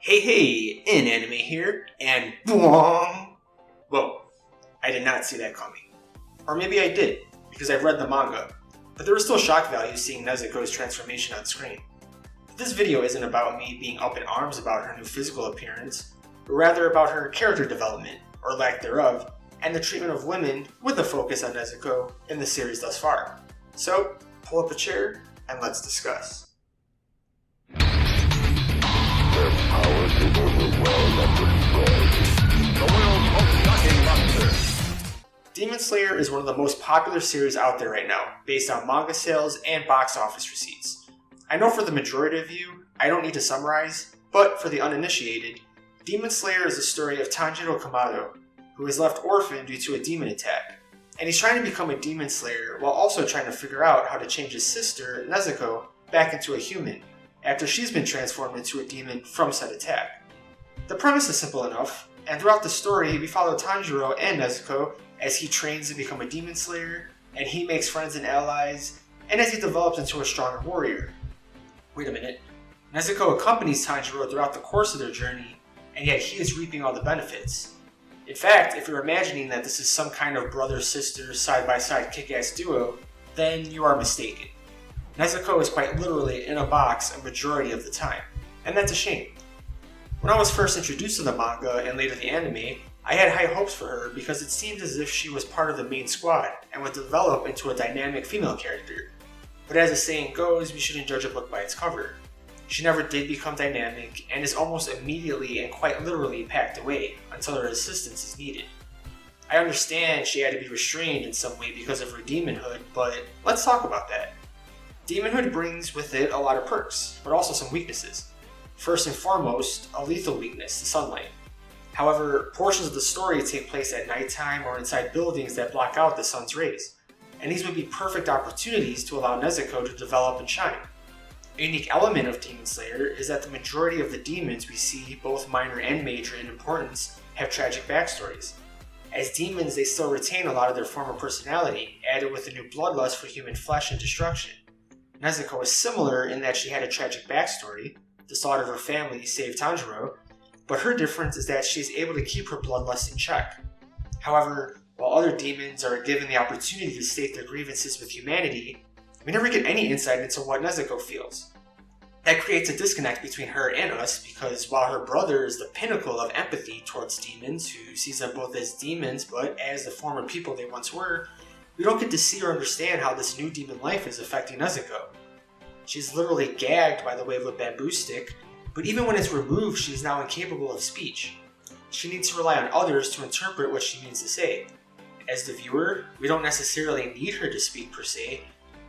Hey, in anime here, and boom! Whoa, I did not see that coming. Or maybe I did, because I've read the manga, but there was still shock value seeing Nezuko's transformation on screen. But this video isn't about me being up in arms about her new physical appearance, but rather about her character development, or lack thereof, and the treatment of women with a focus on Nezuko in the series thus far. So, pull up a chair, and let's discuss. Their power to overwhelm and destroy. The world's most shocking monster. Demon Slayer is one of the most popular series out there right now, based on manga sales and box office receipts. I know for the majority of you, I don't need to summarize, but for the uninitiated, Demon Slayer is the story of Tanjiro Kamado, who is left orphaned due to a demon attack. And he's trying to become a demon slayer while also trying to figure out how to change his sister, Nezuko, back into a human, after she's been transformed into a demon from said attack. The premise is simple enough, and throughout the story we follow Tanjiro and Nezuko as he trains to become a demon slayer, and he makes friends and allies, and as he develops into a stronger warrior. Wait a minute, Nezuko accompanies Tanjiro throughout the course of their journey, and yet he is reaping all the benefits. In fact, if you're imagining that this is some kind of brother-sister side-by-side kick-ass duo, then you are mistaken. Nezuko is quite literally in a box a majority of the time, and that's a shame. When I was first introduced to the manga and later the anime, I had high hopes for her because it seemed as if she was part of the main squad and would develop into a dynamic female character. But as the saying goes, we shouldn't judge a book by its cover. She never did become dynamic and is almost immediately and quite literally packed away until her assistance is needed. I understand she had to be restrained in some way because of her demonhood, but let's talk about that. Demonhood brings with it a lot of perks, but also some weaknesses. First and foremost, a lethal weakness, the sunlight. However, portions of the story take place at nighttime or inside buildings that block out the sun's rays, and these would be perfect opportunities to allow Nezuko to develop and shine. A unique element of Demon Slayer is that the majority of the demons we see, both minor and major in importance, have tragic backstories. As demons, they still retain a lot of their former personality, added with a new bloodlust for human flesh and destruction. Nezuko is similar in that she had a tragic backstory, the slaughter of her family saved Tanjiro, but her difference is that she is able to keep her bloodlust in check. However, while other demons are given the opportunity to state their grievances with humanity, we never get any insight into what Nezuko feels. That creates a disconnect between her and us because while her brother is the pinnacle of empathy towards demons, who sees them both as demons but as the former people they once were, we don't get to see or understand how this new demon life is affecting Nezuko. She's literally gagged by the wave of a bamboo stick, but even when it's removed, she is now incapable of speech. She needs to rely on others to interpret what she means to say. As the viewer, we don't necessarily need her to speak per se,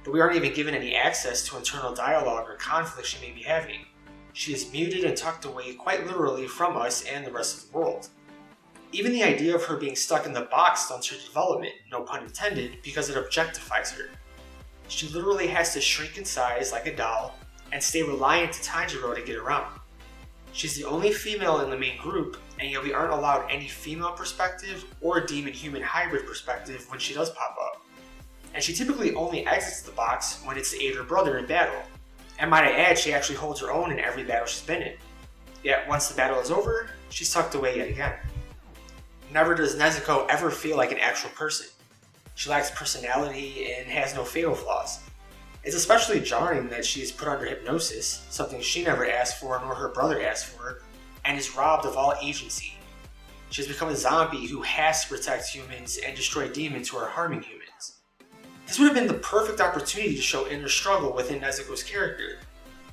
but we aren't even given any access to internal dialogue or conflict she may be having. She is muted and tucked away quite literally from us and the rest of the world. Even the idea of her being stuck in the box stunts her development, no pun intended, because it objectifies her. She literally has to shrink in size like a doll and stay reliant to Tanjiro to get around. She's the only female in the main group, and yet we aren't allowed any female perspective or demon-human hybrid perspective when she does pop up. And she typically only exits the box when it's to aid her brother in battle. And might I add, she actually holds her own in every battle she's been in. Yet once the battle is over, she's tucked away yet again. Never does Nezuko ever feel like an actual person. She lacks personality and has no fatal flaws. It's especially jarring that she is put under hypnosis, something she never asked for nor her brother asked for, and is robbed of all agency. She has become a zombie who has to protect humans and destroy demons who are harming humans. This would have been the perfect opportunity to show inner struggle within Nezuko's character.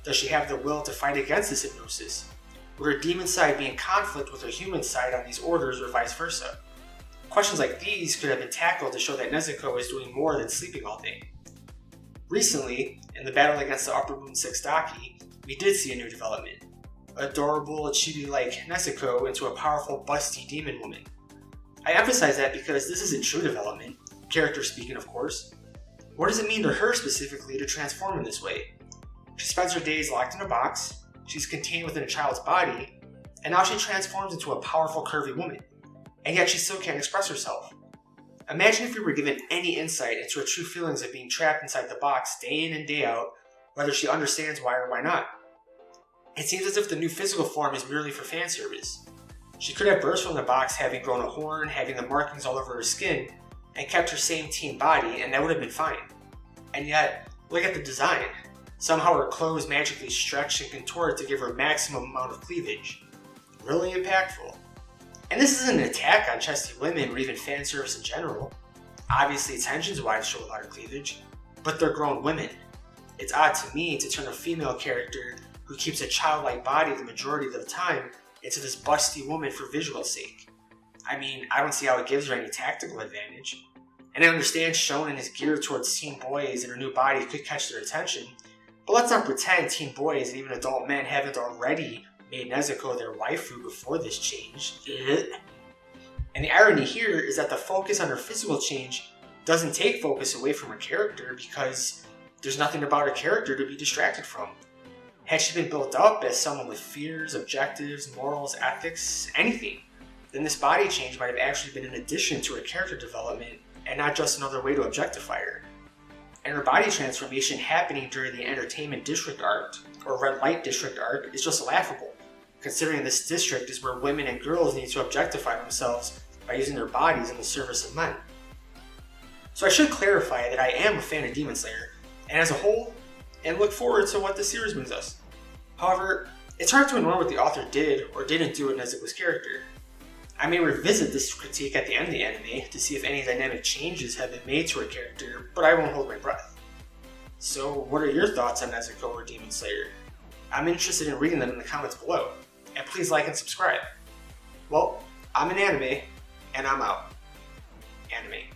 Does she have the will to fight against this hypnosis? Would her demon side be in conflict with her human side on these orders or vice versa? Questions like these could have been tackled to show that Nezuko is doing more than sleeping all day. Recently, in the battle against the Upper Moon 6 Daki, we did see a new development. Adorable, chibi-like Nezuko into a powerful, busty demon woman. I emphasize that because this isn't true development, character speaking of course. What does it mean to her specifically to transform in this way? She spends her days locked in a box, she's contained within a child's body, and now she transforms into a powerful, curvy woman. And yet she still can't express herself. Imagine if we were given any insight into her true feelings of being trapped inside the box day in and day out, whether she understands why or why not. It seems as if the new physical form is merely for fan service. She could have burst from the box having grown a horn, having the markings all over her skin, and kept her same teen body, and that would have been fine. And yet, look at the design. Somehow her clothes magically stretch and contort to give her maximum amount of cleavage. Really impactful. And this isn't an attack on chesty women or even fan service in general. Obviously tensions wise show a lot of cleavage, but they're grown women. It's odd to me to turn a female character who keeps a childlike body the majority of the time into this busty woman for visual sake. I mean, I don't see how it gives her any tactical advantage. And I understand Shonen is geared towards teen boys and her new body could catch their attention, but let's not pretend teen boys and even adult men haven't already made Nezuko their waifu before this change. And the irony here is that the focus on her physical change doesn't take focus away from her character because there's nothing about her character to be distracted from. Had she been built up as someone with fears, objectives, morals, ethics, anything, then this body change might have actually been an addition to her character development and not just another way to objectify her. And her body transformation happening during the Entertainment District arc, or Red Light District arc, is just laughable, considering this district is where women and girls need to objectify themselves by using their bodies in the service of men. So I should clarify that I am a fan of Demon Slayer, and as a whole, and look forward to what the series brings us. However, it's hard to ignore what the author did or didn't do with Nezuko's character. I may revisit this critique at the end of the anime to see if any dynamic changes have been made to her character, but I won't hold my breath. So what are your thoughts on Nezuko or Demon Slayer? I'm interested in reading them in the comments below, and please like and subscribe. Well, I'm an anime, and I'm out. Anime.